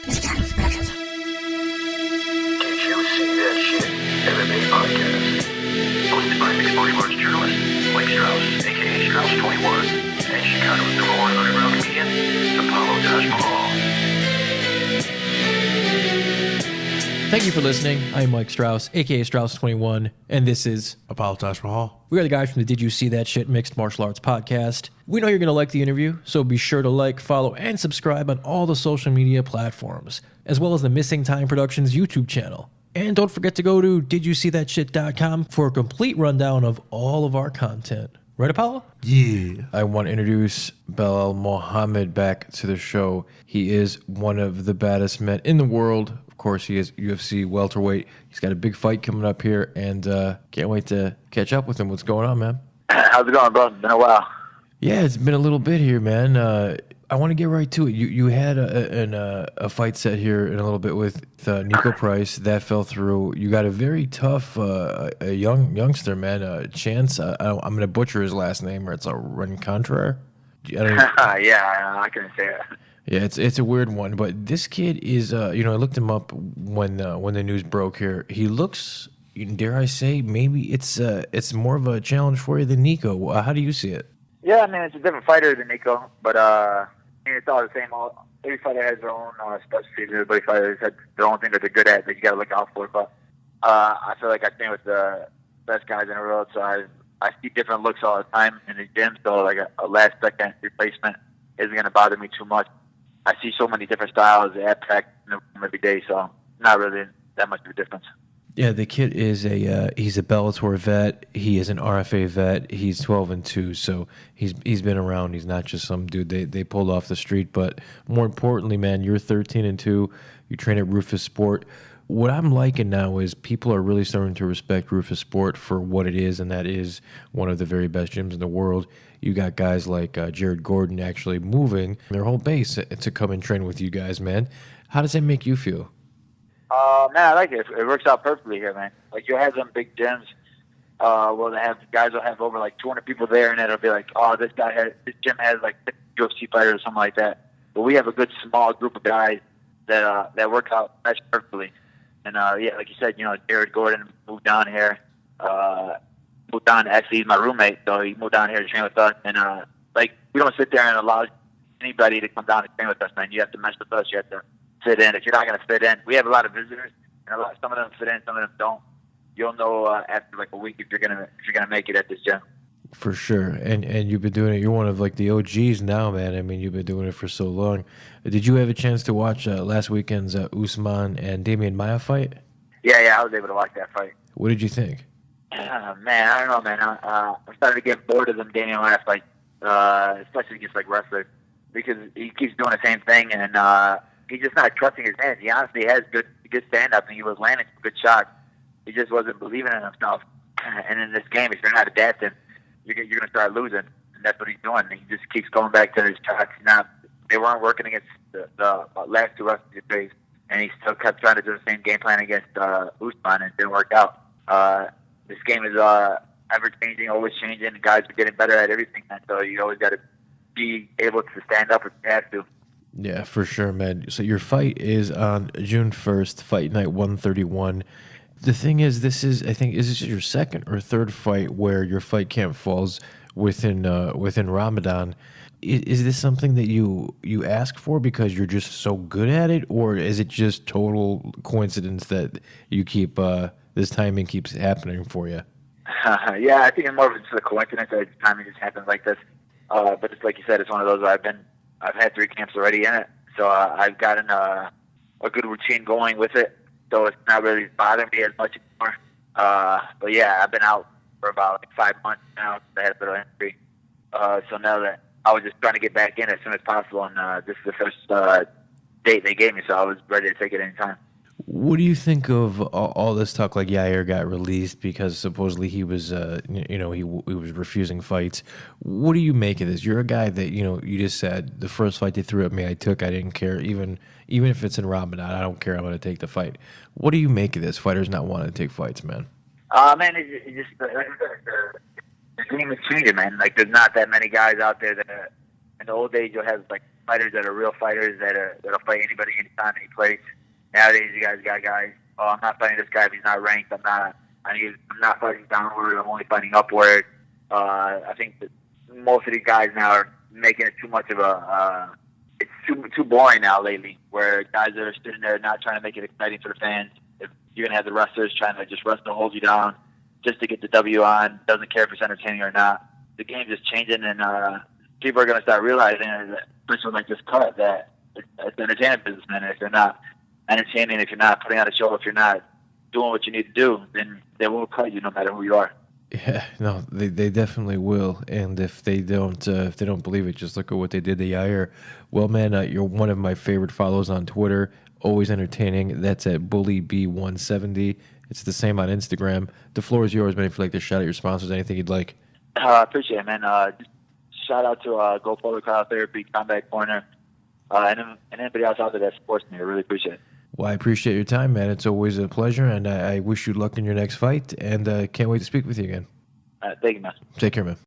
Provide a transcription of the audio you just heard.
Did you see that shit? MMA podcast. Hosted by mixed martial arts journalist Mike Strauss, aka Strauss21, and Chicago's number one underground comedian, Apollo Taj Mahal. Thank you for listening. I'm Mike Strauss, aka Strauss21, and this is Apollo Taj Mahal. We are the guys from the Did You See That Shit Mixed Martial Arts podcast. We know you're going to like the interview, so be sure to like, follow, and subscribe on all the social media platforms, as well as the Missing Time Productions YouTube channel. And don't forget to go to didyousseethatshit.com for a complete rundown of all of our content. Right, Apollo? Yeah. I want to introduce Belal Muhammad back to the show. He is one of the baddest men in the world. Of course, he is UFC welterweight. He's got a big fight coming up here, and can't wait to catch up with him. What's going on, man? How's it going, bro? It's been a while. Yeah, it's been a little bit here, man. I want to get right to it. You had a fight set here in a little bit with Nico Price. That fell through. You got a very tough youngster, man. Chance. I'm going to butcher his last name, or it's a Rencontre. Yeah, I couldn't say it. Yeah, it's a weird one, but this kid is. I looked him up when the news broke here. He looks, dare I say, maybe it's more of a challenge for you than Nico. How do you see it? Yeah, I mean, it's a different fighter than Nico, but it's all the same. Every fighter has their own specialties. Everybody fighters has their own thing that they're good at that you got to look out for. But I feel like I train with the best guys in the world, so I see different looks all the time in the gym. So like a last second replacement isn't going to bother me too much. I see so many different styles at practice every day, so not really that much of a difference. Yeah, the kid is he's a Bellator vet. He is an RFA vet. He's 12-2, so he's been around. He's not just some dude they pulled off the street. But more importantly, man, you're 13-2. You train at Rufus Sport. What I'm liking now is people are really starting to respect Rufus Sport for what it is, and that is one of the very best gyms in the world. You got guys like Jared Gordon actually moving their whole base to come and train with you guys, man. How does that make you feel? Man, I like it. It works out perfectly here, man. Like, you'll have some big gyms where guys will have over like 200 people there, and it'll be like, oh, this gym has like 50 UFC fighters or something like that. But we have a good small group of guys that work out mesh perfectly. And yeah, like you said, Jared Gordon moved down here. Actually, he's my roommate, so he moved down here to train with us. And like, we don't sit there and allow anybody to come down and train with us, man. You have to mesh with us. You have to fit in. If you're not going to fit in, we have a lot of visitors, and some of them fit in, some of them don't. You'll know after like a week if you're gonna make it at this gym. For sure, and you've been doing it. You're one of like the OGs now, man. I mean, you've been doing it for so long. Did you have a chance to watch last weekend's Usman and Damian Maia fight? Yeah, I was able to watch that fight. What did you think? Man, I don't know, man. I'm starting to get bored of them Damian Maia fights, especially against like wrestlers, because he keeps doing the same thing, and he's just not trusting his hands. He honestly has good stand-up, and he was landing some good shots. He just wasn't believing in himself. And in this game, if you're not adapting, you're going to start losing. And that's what he's doing. He just keeps going back to his shots. They weren't working against the last two wrestlers he faced, and he still kept trying to do the same game plan against Usman, and it didn't work out. This game is ever-changing, always changing. The guys are getting better at everything, and so you always got to be able to stand up if you have to. Yeah, for sure, man. So your fight is on June 1st, Fight Night 131. The thing is, is this your second or third fight where your fight camp falls within Ramadan? Is this something that you ask for because you're just so good at it, or is it just total coincidence that you keep this timing keeps happening for you? Yeah, I think it's more of just a coincidence that timing just happens like this. But it's like you said, it's one of those where I've had 3 camps already in it, so I've gotten a good routine going with it, so it's not really bothering me as much anymore. But yeah, I've been out for about like 5 months now since I had a bit of injury. So now that I was just trying to get back in as soon as possible, and this is the first date they gave me, so I was ready to take it anytime. What do you think of all this talk? Like Yair got released because supposedly he was, he was refusing fights. What do you make of this? You're a guy that you just said the first fight they threw at me, I didn't care. Even if it's in Ramadan, I don't care. I'm going to take the fight. What do you make of this? Fighters not wanting to take fights, man. Man, it's just the game is changing, man. Like, there's not that many guys out there that in the old days you'll have like fighters that are real fighters that'll fight anybody, anytime, any place. Nowadays, you guys got guys. Oh, I'm not fighting this guy if he's not ranked. I'm not fighting downward. I'm only fighting upward. I think that most of these guys now are making it too much of a. It's too boring now lately, where guys are sitting there not trying to make it exciting for the fans. If you're gonna have the wrestlers trying to just wrestle, hold you down, just to get the W on, doesn't care if it's entertaining or not. The game's just changing, and people are gonna start realizing, especially like this cut, that it's entertainment business, man. And if you're not entertaining, if you're not putting on a show, if you're not doing what you need to do, then they will cut you no matter who you are. Yeah, no, they definitely will. And if they don't believe it, just look at what they did to Yair. Well, man, you're one of my favorite follows on Twitter. Always entertaining. That's at BullyB170. It's the same on Instagram. The floor is yours, man. If you'd like to shout out your sponsors, anything you'd like. I appreciate it, man. Shout out to Go Forward Cryotherapy, Combat Corner, and anybody else out there that supports me. I really appreciate it. Well, I appreciate your time, man. It's always a pleasure, and I wish you luck in your next fight, and can't wait to speak with you again. Thank you, man. Take care, man.